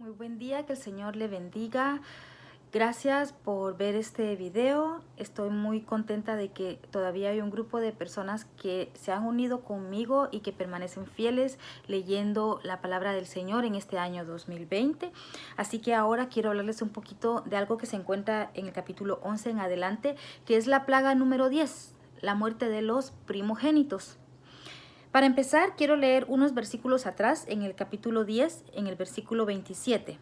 Muy buen día, que el Señor le bendiga. Gracias por ver este video. Estoy muy contenta de que todavía hay un grupo de personas que se han unido conmigo y que permanecen fieles leyendo la palabra del Señor en este año 2020. Así que ahora quiero hablarles un poquito de algo que se encuentra en el capítulo 11 en adelante, que es la plaga número 10, la muerte de los primogénitos. Para empezar, quiero leer unos versículos atrás en el capítulo 10, en el versículo 27.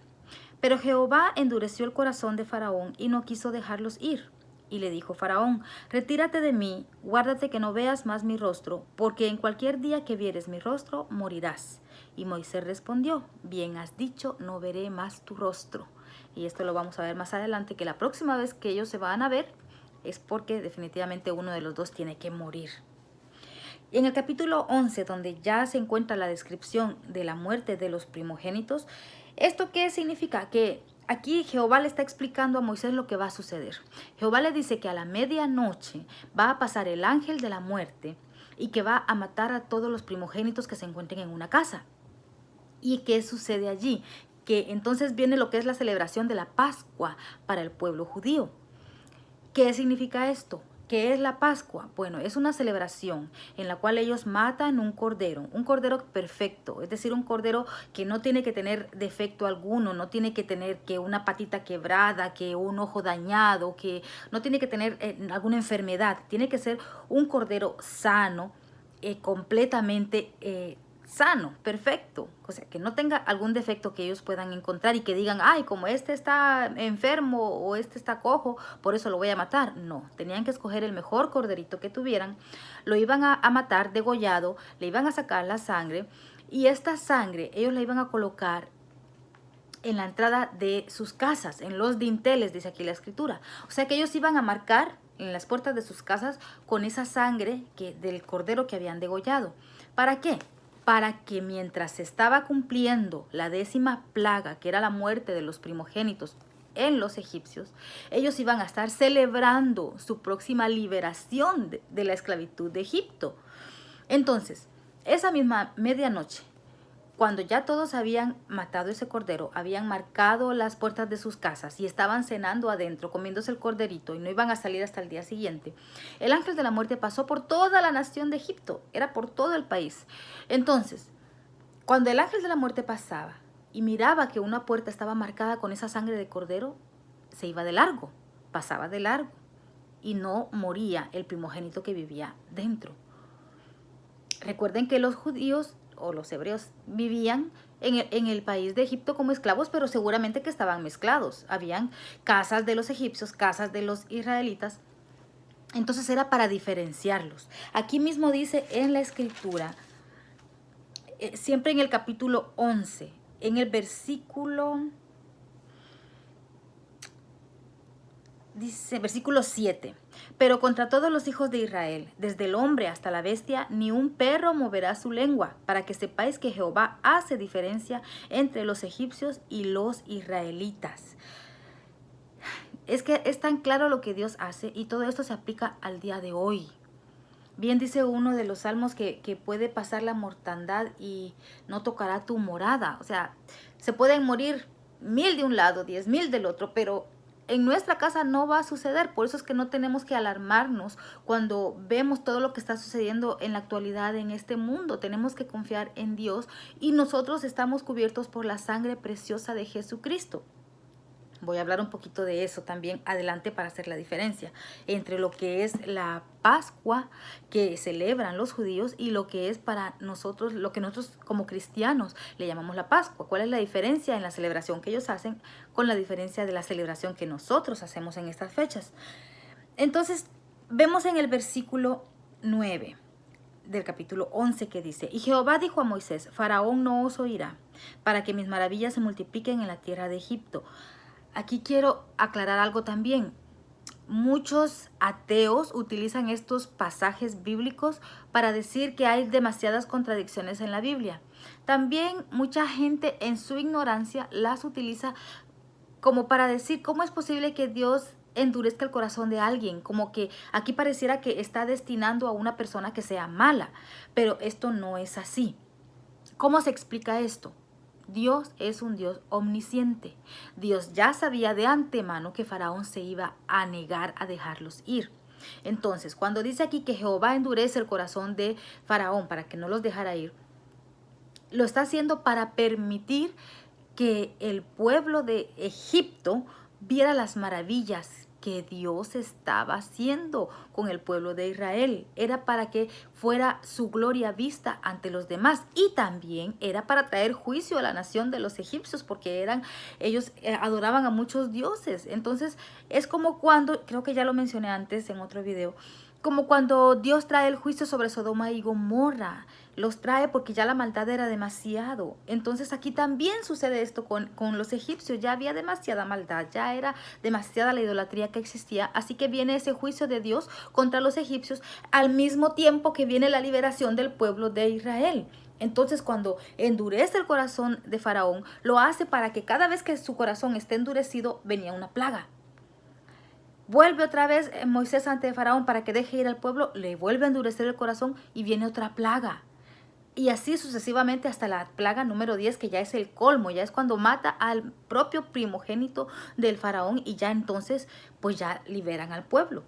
Pero Jehová endureció el corazón de Faraón y no quiso dejarlos ir. Y le dijo Faraón: retírate de mí, guárdate que no veas más mi rostro, porque en cualquier día que vieres mi rostro, morirás. Y Moisés respondió: bien has dicho, no veré más tu rostro. Y esto lo vamos a ver más adelante, que la próxima vez que ellos se van a ver es porque definitivamente uno de los dos tiene que morir. En el capítulo 11, donde ya se encuentra la descripción de la muerte de los primogénitos, ¿esto qué significa? Que aquí Jehová le está explicando a Moisés lo que va a suceder. Jehová le dice que a la medianoche va a pasar el ángel de la muerte y que va a matar a todos los primogénitos que se encuentren en una casa. ¿Y qué sucede allí? Que entonces viene lo que es la celebración de la Pascua para el pueblo judío. ¿Qué significa esto? ¿Qué es la Pascua? Bueno, es una celebración en la cual ellos matan un cordero perfecto, es decir, un cordero que no tiene que tener defecto alguno, no tiene que tener que una patita quebrada, que un ojo dañado, que no tiene que tener alguna enfermedad, tiene que ser un cordero sano, completamente sano, perfecto, o sea, que no tenga algún defecto que ellos puedan encontrar y que digan: ay, como este está enfermo o este está cojo, por eso lo voy a matar. No, tenían que escoger el mejor corderito que tuvieran, lo iban a matar degollado, le iban a sacar la sangre, y esta sangre ellos la iban a colocar en la entrada de sus casas, en los dinteles, dice aquí la escritura. O sea que ellos iban a marcar en las puertas de sus casas con esa sangre del cordero que habían degollado. ¿Para qué? Para que mientras se estaba cumpliendo la 10ª plaga, que era la muerte de los primogénitos en los egipcios, ellos iban a estar celebrando su próxima liberación de la esclavitud de Egipto. Entonces, esa misma medianoche, cuando ya todos habían matado ese cordero, habían marcado las puertas de sus casas y estaban cenando adentro, comiéndose el corderito, y no iban a salir hasta el día siguiente, el ángel de la muerte pasó por toda la nación de Egipto, era por todo el país. Entonces, cuando el ángel de la muerte pasaba y miraba que una puerta estaba marcada con esa sangre de cordero, se iba de largo, pasaba de largo, y no moría el primogénito que vivía dentro. Recuerden que los judíos o los hebreos vivían en el país de Egipto como esclavos, pero seguramente que estaban mezclados. Habían casas de los egipcios, casas de los israelitas. Entonces era para diferenciarlos. Aquí mismo dice en la escritura, siempre en el capítulo 11, en el versículo, dice, versículo 7. Pero contra todos los hijos de Israel, desde el hombre hasta la bestia, ni un perro moverá su lengua, para que sepáis que Jehová hace diferencia entre los egipcios y los israelitas. Es que es tan claro lo que Dios hace, y todo esto se aplica al día de hoy. Bien dice uno de los salmos que puede pasar la mortandad y no tocará tu morada. O sea, se pueden morir 1000 de un lado, 10,000 del otro, pero en nuestra casa no va a suceder. Por eso es que no tenemos que alarmarnos cuando vemos todo lo que está sucediendo en la actualidad en este mundo. Tenemos que confiar en Dios, y nosotros estamos cubiertos por la sangre preciosa de Jesucristo. Voy a hablar un poquito de eso también adelante para hacer la diferencia entre lo que es la Pascua que celebran los judíos y lo que es para nosotros, lo que nosotros como cristianos le llamamos la Pascua. ¿Cuál es la diferencia en la celebración que ellos hacen con la diferencia de la celebración que nosotros hacemos en estas fechas? Entonces, vemos en el versículo 9 del capítulo 11 que dice: y Jehová dijo a Moisés: Faraón no os oirá, para que mis maravillas se multipliquen en la tierra de Egipto. Aquí quiero aclarar algo también. Muchos ateos utilizan estos pasajes bíblicos para decir que hay demasiadas contradicciones en la Biblia. También mucha gente en su ignorancia las utiliza como para decir: ¿cómo es posible que Dios endurezca el corazón de alguien? Como que aquí pareciera que está destinando a una persona que sea mala, pero esto no es así. ¿Cómo se explica esto? Dios es un Dios omnisciente. Dios ya sabía de antemano que Faraón se iba a negar a dejarlos ir. Entonces, cuando dice aquí que Jehová endurece el corazón de Faraón para que no los dejara ir, lo está haciendo para permitir que el pueblo de Egipto viera las maravillas que Dios estaba haciendo con el pueblo de Israel. Era para que fuera su gloria vista ante los demás, y también era para traer juicio a la nación de los egipcios, porque ellos adoraban a muchos dioses. Entonces es como cuando, creo que ya lo mencioné antes en otro video, como cuando Dios trae el juicio sobre Sodoma y Gomorra. Los trae porque ya la maldad era demasiado. Entonces aquí también sucede esto con los egipcios. Ya había demasiada maldad, ya era demasiada la idolatría que existía. Así que viene ese juicio de Dios contra los egipcios al mismo tiempo que viene la liberación del pueblo de Israel. Entonces, cuando endurece el corazón de Faraón, lo hace para que cada vez que su corazón esté endurecido, venía una plaga. Vuelve otra vez Moisés ante Faraón para que deje ir al pueblo, le vuelve a endurecer el corazón y viene otra plaga. Y así sucesivamente hasta la plaga número 10, que ya es el colmo, ya es cuando mata al propio primogénito del Faraón, y ya entonces pues ya liberan al pueblo.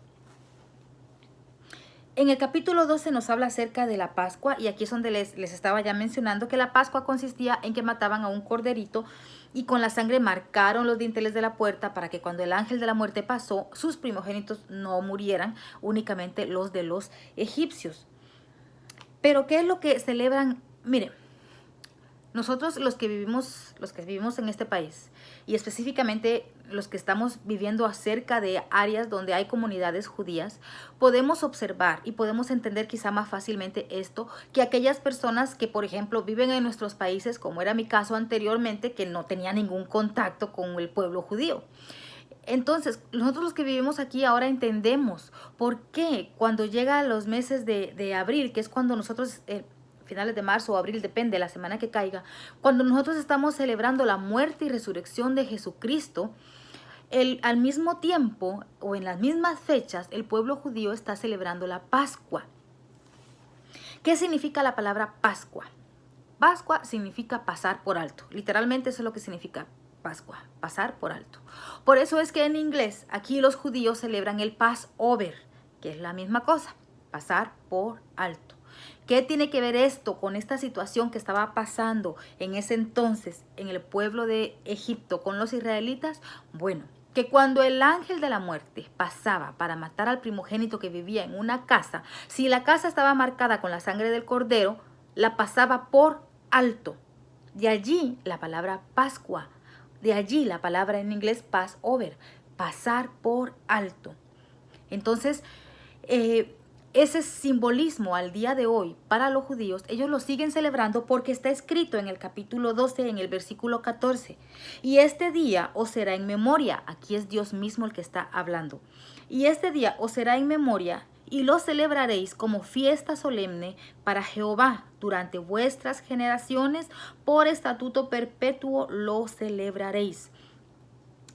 En el capítulo 12 nos habla acerca de la Pascua, y aquí es donde les estaba ya mencionando que la Pascua consistía en que mataban a un corderito y con la sangre marcaron los dinteles de la puerta para que cuando el ángel de la muerte pasó, sus primogénitos no murieran, únicamente los de los egipcios. Pero ¿qué es lo que celebran? Miren, nosotros los que vivimos en este país, y específicamente los que estamos viviendo acerca de áreas donde hay comunidades judías, podemos observar y podemos entender quizá más fácilmente esto que aquellas personas que, por ejemplo, viven en nuestros países, como era mi caso anteriormente, que no tenía ningún contacto con el pueblo judío. Entonces, nosotros los que vivimos aquí ahora entendemos por qué cuando llegan los meses de abril, que es cuando nosotros, finales de marzo o abril, depende, la semana que caiga, cuando nosotros estamos celebrando la muerte y resurrección de Jesucristo, al mismo tiempo o en las mismas fechas, el pueblo judío está celebrando la Pascua. ¿Qué significa la palabra Pascua? Pascua significa pasar por alto. Literalmente eso es lo que significa Pascua, pasar por alto. Por eso es que en inglés aquí los judíos celebran el Passover, que es la misma cosa, pasar por alto. ¿Qué tiene que ver esto con esta situación que estaba pasando en ese entonces en el pueblo de Egipto con los israelitas? Bueno, que cuando el ángel de la muerte pasaba para matar al primogénito que vivía en una casa, si la casa estaba marcada con la sangre del cordero, la pasaba por alto. De allí la palabra Pascua, de allí la palabra en inglés Passover, pasar por alto. Entonces, ese simbolismo al día de hoy para los judíos, ellos lo siguen celebrando porque está escrito en el capítulo 12, en el versículo 14. Y este día os será en memoria. Aquí es Dios mismo el que está hablando. Y este día os será en memoria y lo celebraréis como fiesta solemne para Jehová durante vuestras generaciones. Por estatuto perpetuo lo celebraréis.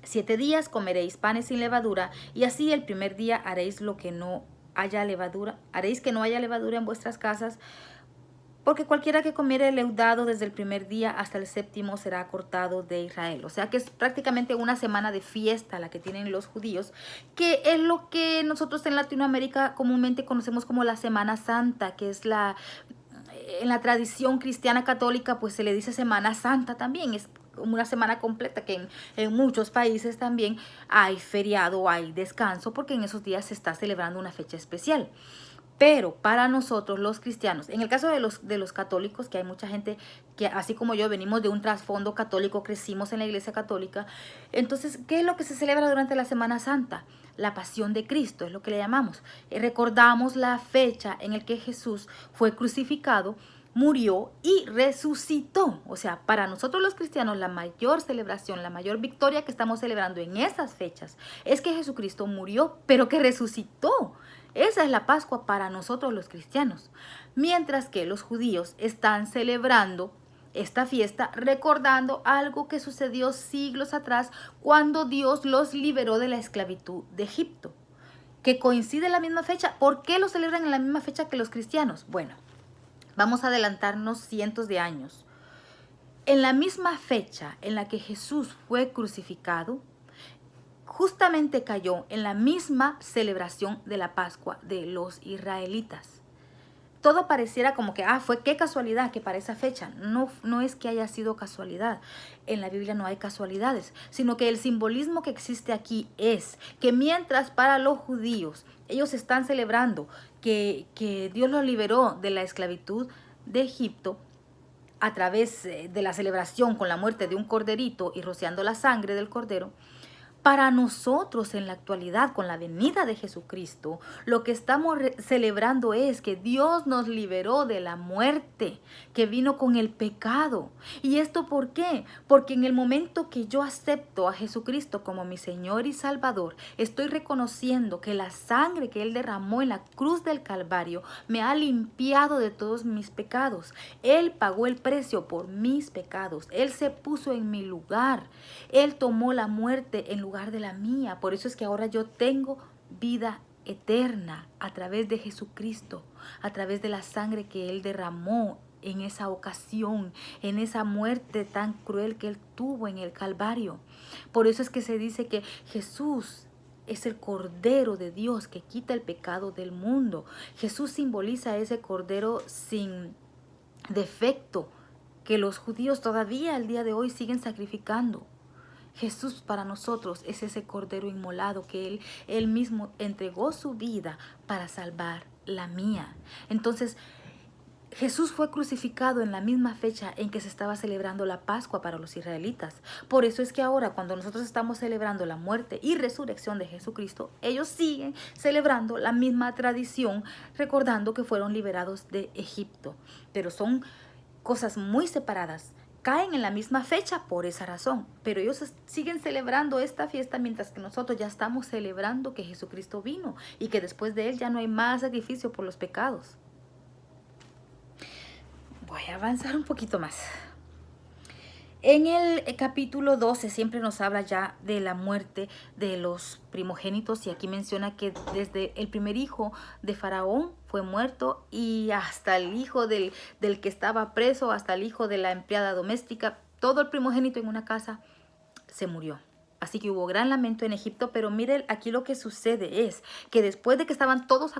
7 días comeréis panes sin levadura, y así el primer día haréis lo que no haya levadura, haréis que no haya levadura en vuestras casas, porque cualquiera que comiere leudado desde el primer día hasta el séptimo será cortado de Israel. O sea que es prácticamente una semana de fiesta la que tienen los judíos, que es lo que nosotros en Latinoamérica comúnmente conocemos como la Semana Santa, que es en la tradición cristiana católica pues se le dice Semana Santa también. Es una semana completa que en muchos países también hay feriado, hay descanso, porque en esos días se está celebrando una fecha especial. Pero para nosotros los cristianos, en el caso de los católicos, que hay mucha gente que así como yo venimos de un trasfondo católico, crecimos en la iglesia católica, entonces, ¿qué es lo que se celebra durante la Semana Santa? La pasión de Cristo, es lo que le llamamos. Recordamos la fecha en la que Jesús fue crucificado, murió y resucitó. O sea, para nosotros los cristianos la mayor celebración, la mayor victoria que estamos celebrando en esas fechas es que Jesucristo murió, pero que resucitó. Esa es la Pascua para nosotros los cristianos. Mientras que los judíos están celebrando esta fiesta recordando algo que sucedió siglos atrás cuando Dios los liberó de la esclavitud de Egipto, que coincide en la misma fecha. ¿Por qué lo celebran en la misma fecha que los cristianos? Bueno, vamos a adelantarnos cientos de años. En la misma fecha en la que Jesús fue crucificado, justamente cayó en la misma celebración de la Pascua de los israelitas. Todo pareciera como que, qué casualidad que para esa fecha. No, no es que haya sido casualidad. En la Biblia no hay casualidades, sino que el simbolismo que existe aquí es que mientras para los judíos ellos están celebrando que Dios los liberó de la esclavitud de Egipto, a través de la celebración con la muerte de un corderito y rociando la sangre del cordero, para nosotros en la actualidad, con la venida de Jesucristo, lo que estamos celebrando es que Dios nos liberó de la muerte que vino con el pecado. ¿Y esto por qué? Porque en el momento que yo acepto a Jesucristo como mi Señor y Salvador, estoy reconociendo que la sangre que Él derramó en la cruz del Calvario me ha limpiado de todos mis pecados. Él pagó el precio por mis pecados. Él se puso en mi lugar. Él tomó la muerte en lugar de la mía. Por eso es que ahora yo tengo vida eterna a través de Jesucristo, a través de la sangre que Él derramó en esa ocasión, en esa muerte tan cruel que Él tuvo en el Calvario. Por eso es que se dice que Jesús es el Cordero de Dios que quita el pecado del mundo. Jesús simboliza ese Cordero sin defecto que los judíos todavía al día de hoy siguen sacrificando. Jesús para nosotros es ese Cordero inmolado que Él mismo entregó su vida para salvar la mía. Entonces, Jesús fue crucificado en la misma fecha en que se estaba celebrando la Pascua para los israelitas. Por eso es que ahora, cuando nosotros estamos celebrando la muerte y resurrección de Jesucristo, ellos siguen celebrando la misma tradición, recordando que fueron liberados de Egipto. Pero son cosas muy separadas. Caen en la misma fecha por esa razón, pero ellos siguen celebrando esta fiesta mientras que nosotros ya estamos celebrando que Jesucristo vino y que después de Él ya no hay más sacrificio por los pecados. Voy a avanzar un poquito más. En el capítulo 12 siempre nos habla ya de la muerte de los primogénitos y aquí menciona que desde el primer hijo de Faraón fue muerto y hasta el hijo del que estaba preso, hasta el hijo de la empleada doméstica, todo el primogénito en una casa se murió. Así que hubo gran lamento en Egipto, pero miren, aquí lo que sucede es que después de que estaban todos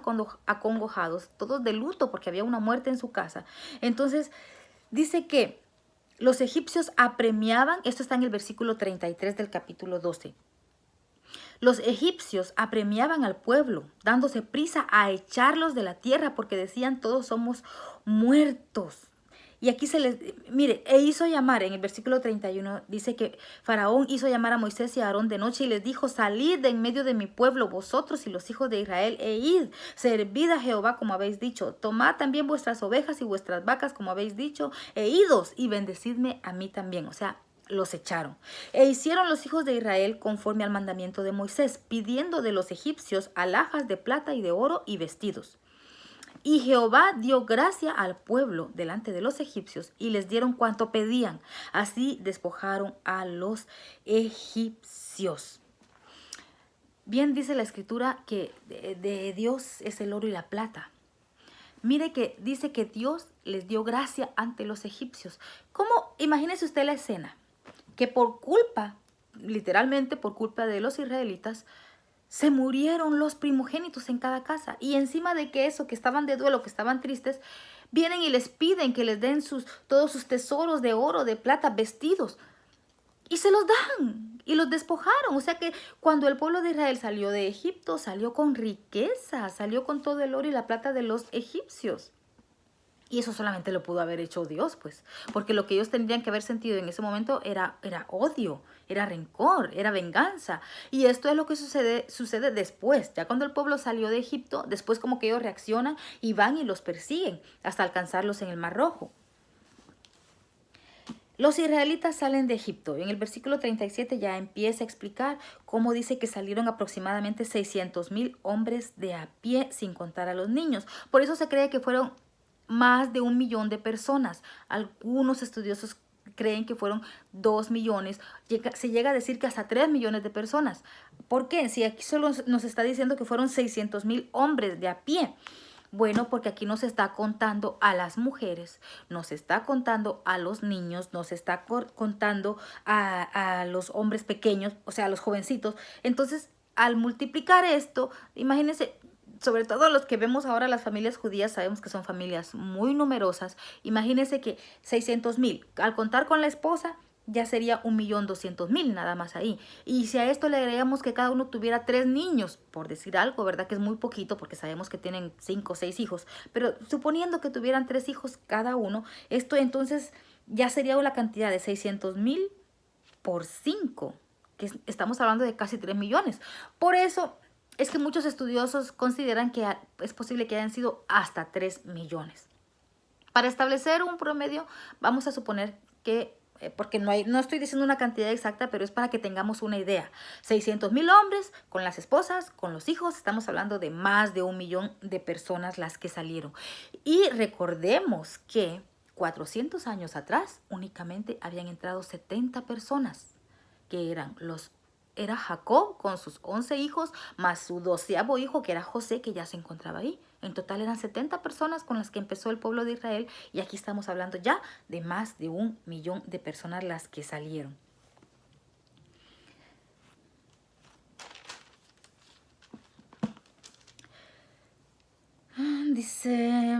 acongojados, todos de luto porque había una muerte en su casa, entonces dice que los egipcios apremiaban, esto está en el versículo 33 del capítulo 12. Los egipcios apremiaban al pueblo, dándose prisa a echarlos de la tierra porque decían todos somos muertos. Y aquí hizo llamar, en el versículo 31, dice que Faraón hizo llamar a Moisés y a Aarón de noche y les dijo, salid de en medio de mi pueblo, vosotros y los hijos de Israel, e id, servid a Jehová como habéis dicho, tomad también vuestras ovejas y vuestras vacas como habéis dicho, e idos y bendecidme a mí también. O sea, los echaron. E hicieron los hijos de Israel conforme al mandamiento de Moisés, pidiendo de los egipcios alhajas de plata y de oro y vestidos. Y Jehová dio gracia al pueblo delante de los egipcios y les dieron cuanto pedían. Así despojaron a los egipcios. Bien dice la escritura que de Dios es el oro y la plata. Mire que dice que Dios les dio gracia ante los egipcios. ¿Cómo? Imagínese usted la escena. Que por culpa, literalmente por culpa de los israelitas, se murieron los primogénitos en cada casa. Y encima de que eso, que estaban de duelo, que estaban tristes, vienen y les piden que les den todos sus tesoros de oro, de plata, vestidos. Y se los dan y los despojaron. O sea que cuando el pueblo de Israel salió de Egipto, salió con riqueza, salió con todo el oro y la plata de los egipcios. Y eso solamente lo pudo haber hecho Dios, pues. Porque lo que ellos tendrían que haber sentido en ese momento era odio, era rencor, era venganza. Y esto es lo que sucede después. Ya cuando el pueblo salió de Egipto, después como que ellos reaccionan y van y los persiguen hasta alcanzarlos en el Mar Rojo. Los israelitas salen de Egipto. En el versículo 37 ya empieza a explicar cómo dice que salieron aproximadamente 600,000 hombres de a pie, sin contar a los niños. Por eso se cree que fueron más de 1 millón de personas. Algunos estudiosos creen que fueron 2 millones. Se llega a decir que hasta 3 millones de personas. ¿Por qué? Si aquí solo nos está diciendo que fueron 600,000 hombres de a pie. Bueno, porque aquí nos está contando a las mujeres, nos está contando a los niños, nos está contando a los hombres pequeños, o sea, a los jovencitos. Entonces, al multiplicar esto, imagínense, sobre todo los que vemos ahora las familias judías, sabemos que son familias muy numerosas. Imagínense que 600,000, al contar con la esposa, ya sería 1.200.000 nada más ahí. Y si a esto le agregamos que cada uno tuviera 3 niños, por decir algo, ¿verdad? Que es muy poquito porque sabemos que tienen 5 o 6 hijos, pero suponiendo que tuvieran 3 hijos cada uno, esto entonces ya sería la cantidad de 600,000 por 5, que estamos hablando de casi 3 millones. Por eso es que muchos estudiosos consideran que es posible que hayan sido hasta 3 millones. Para establecer un promedio, vamos a suponer que, porque no estoy diciendo una cantidad exacta, pero es para que tengamos una idea. 600,000 hombres con las esposas, con los hijos, estamos hablando de más de 1 millón de personas las que salieron. Y recordemos que 400 años atrás únicamente habían entrado 70 personas, que era Jacob con sus 11 hijos, más su 12º hijo, que era José, que ya se encontraba ahí. En total eran 70 personas con las que empezó el pueblo de Israel, y aquí estamos hablando ya de más de 1 millón de personas las que salieron. Dice,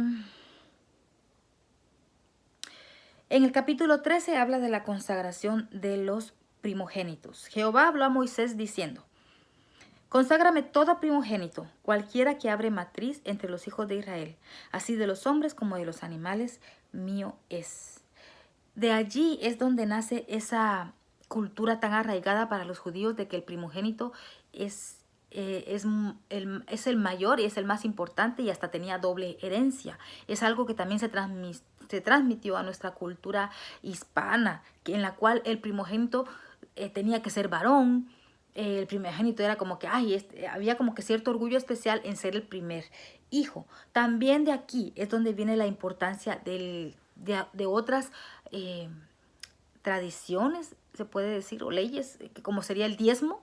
en el capítulo 13 habla de la consagración de los primogénitos. Jehová habló a Moisés diciendo: conságrame todo primogénito, cualquiera que abre matriz entre los hijos de Israel, así de los hombres como de los animales, mío es. De allí es donde nace esa cultura tan arraigada para los judíos de que el primogénito es el mayor y es el más importante, y hasta tenía doble herencia. Es algo que también se transmitió a nuestra cultura hispana, en la cual el primogénito tenía que ser varón. El primogénito era como que, había como que cierto orgullo especial en ser el primer hijo. También de aquí es donde viene la importancia de otras tradiciones, se puede decir, o leyes, como sería el diezmo,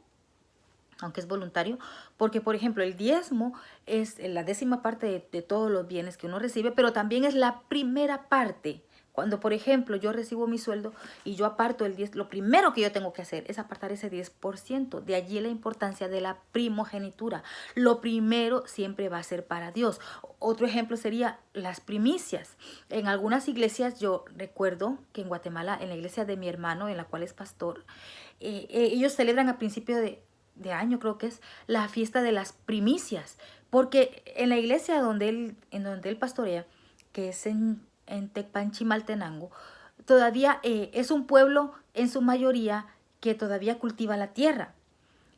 aunque es voluntario, porque por ejemplo el diezmo es la 10ª parte de todos los bienes que uno recibe, pero también es la primera parte. Cuando, por ejemplo, yo recibo mi sueldo y yo aparto el 10, lo primero que yo tengo que hacer es apartar ese 10%. De allí la importancia de la primogenitura. Lo primero siempre va a ser para Dios. Otro ejemplo sería las primicias. En algunas iglesias, yo recuerdo que en Guatemala, en la iglesia de mi hermano, en la cual es pastor, ellos celebran a principio de año, creo que es, la fiesta de las primicias. Porque en la iglesia en donde él pastorea, que es en Tecpan, Chimaltenango, todavía es un pueblo en su mayoría que todavía cultiva la tierra.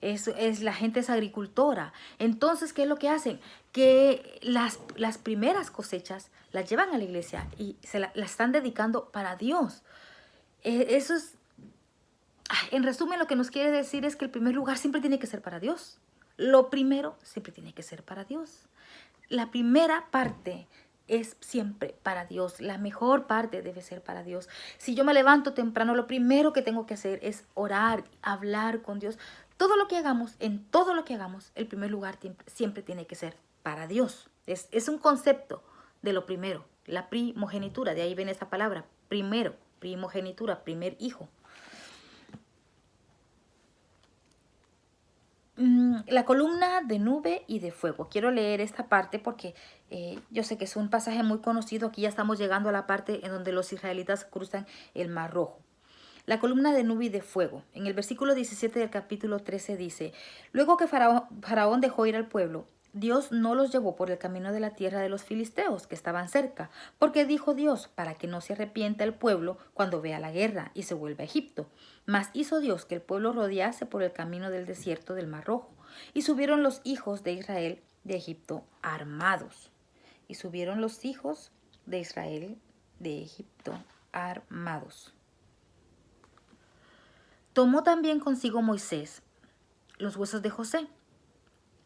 La gente es agricultora. Entonces, ¿qué es lo que hacen? Que las primeras cosechas las llevan a la iglesia y la están dedicando para Dios. Eso es, en resumen, lo que nos quiere decir es que el primer lugar siempre tiene que ser para Dios. Lo primero siempre tiene que ser para Dios. La primera parte es siempre para Dios. La mejor parte debe ser para Dios. Si yo me levanto temprano, lo primero que tengo que hacer es orar, hablar con Dios. Todo lo que hagamos, en todo lo que hagamos, el primer lugar siempre tiene que ser para Dios. Es un concepto de lo primero, la primogenitura. De ahí viene esa palabra, primero, primogenitura, primer hijo. La columna de nube y de fuego. Quiero leer esta parte porque yo sé que es un pasaje muy conocido. Aquí ya estamos llegando a la parte en donde los israelitas cruzan el Mar Rojo. La columna de nube y de fuego. En el versículo 17 del capítulo 13 dice: luego que Faraón dejó ir al pueblo, Dios no los llevó por el camino de la tierra de los filisteos que estaban cerca, porque dijo Dios, para que no se arrepienta el pueblo cuando vea la guerra y se vuelva a Egipto. Mas hizo Dios que el pueblo rodease por el camino del desierto del Mar Rojo, y subieron los hijos de Israel de Egipto armados. Y subieron los hijos de Israel de Egipto armados. Tomó también consigo Moisés los huesos de José,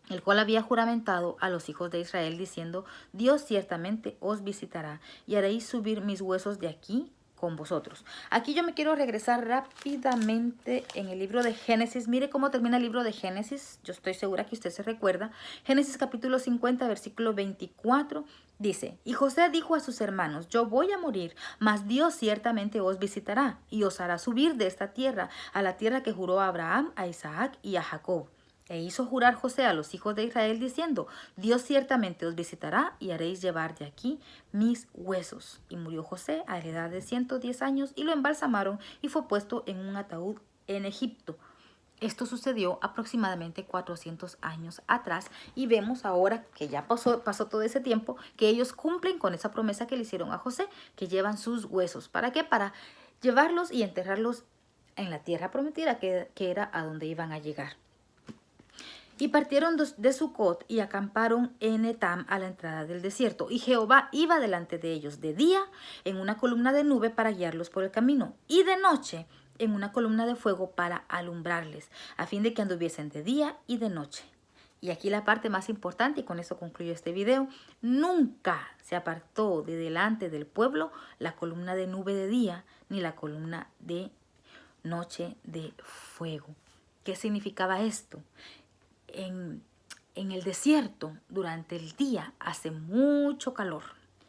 el cual había juramentado a los hijos de Israel, diciendo: Dios ciertamente os visitará, y haréis subir mis huesos de aquí con vosotros. Aquí yo me quiero regresar rápidamente en el libro de Génesis. Mire cómo termina el libro de Génesis. Yo estoy segura que usted se recuerda. Génesis capítulo 50, versículo 24. Dice, y José dijo a sus hermanos, yo voy a morir, mas Dios ciertamente os visitará y os hará subir de esta tierra a la tierra que juró a Abraham, a Isaac y a Jacob. E hizo jurar José a los hijos de Israel diciendo, Dios ciertamente os visitará y haréis llevar de aquí mis huesos. Y murió José a la edad de 110 años y lo embalsamaron y fue puesto en un ataúd en Egipto. Esto sucedió aproximadamente 400 años atrás y vemos ahora que ya pasó todo ese tiempo que ellos cumplen con esa promesa que le hicieron a José, que llevan sus huesos. ¿Para qué? Para llevarlos y enterrarlos en la tierra prometida que era a donde iban a llegar. Y partieron de Sucot y acamparon en Etam a la entrada del desierto. Y Jehová iba delante de ellos de día en una columna de nube para guiarlos por el camino, y de noche en una columna de fuego para alumbrarles, a fin de que anduviesen de día y de noche. Y aquí la parte más importante, y con eso concluyo este video, nunca se apartó de delante del pueblo la columna de nube de día, ni la columna de noche de fuego. ¿Qué significaba esto? En el desierto, durante el día, hace mucho calor.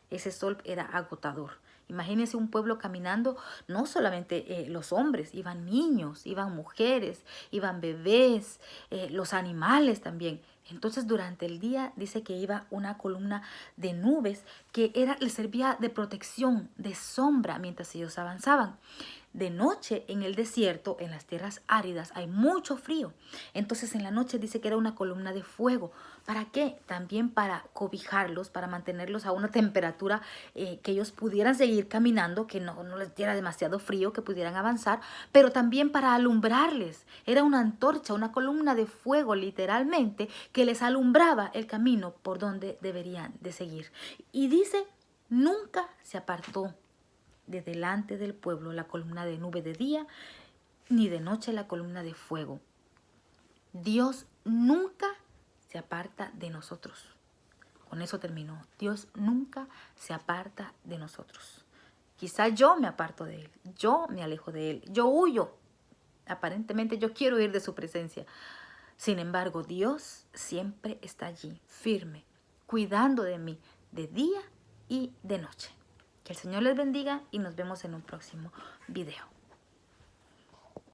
Ese sol era agotador. Imagínense un pueblo caminando, no solamente los hombres, iban niños, iban mujeres, iban bebés, los animales también. Entonces durante el día dice que iba una columna de nubes que les servía de protección, de sombra mientras ellos avanzaban. De noche en el desierto, en las tierras áridas, hay mucho frío. Entonces en la noche dice que era una columna de fuego. ¿Para qué? También para cobijarlos, para mantenerlos a una temperatura que ellos pudieran seguir caminando, que no les diera demasiado frío, que pudieran avanzar, pero también para alumbrarles. Era una antorcha, una columna de fuego literalmente, que les alumbraba el camino por donde deberían de seguir. Y dice, nunca se apartó de delante del pueblo la columna de nube de día, ni de noche la columna de fuego. Dios nunca se aparta de nosotros. Con eso terminó. Dios nunca se aparta de nosotros. Quizá yo me aparto de Él, yo me alejo de Él, yo huyo. Aparentemente yo quiero ir de su presencia. Sin embargo, Dios siempre está allí, firme, cuidando de mí de día y de noche. Que el Señor les bendiga y nos vemos en un próximo video.